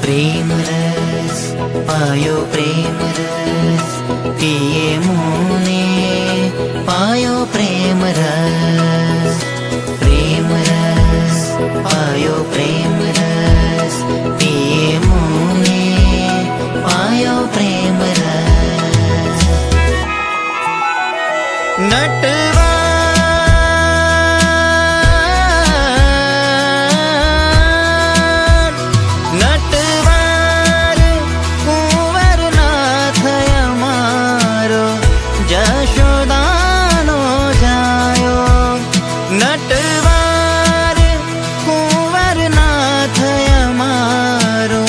प्रेम रस पायो प्रेम रस पिए मोने पायो प्रेम रस पायो प्रेम रस पिए मोने पायो प्रेम रस नटवा नटवार कुंवर नाथ अमारो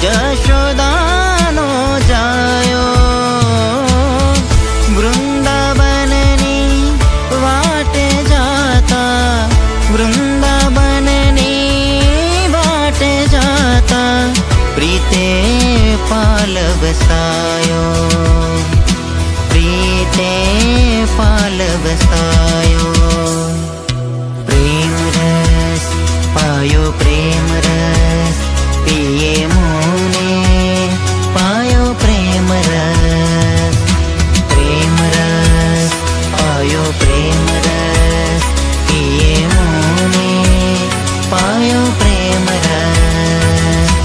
जशोदानो जायो वृंदावननी वाटे जाता वृंदावननी वाटे जाता प्रीते पाल बसायो प्रीते पाल बसायो पायो प्रेम रस पिए मोने पायो प्रेम रस पायो प्रेम रस पिए मोने पायो प्रेम रस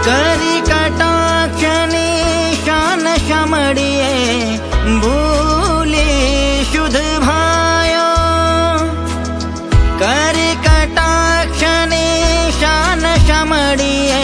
करी कटाक्षनी शान शमड़िए भूले शुद्ध भायो करी कटाक्षनी शान शमड़िए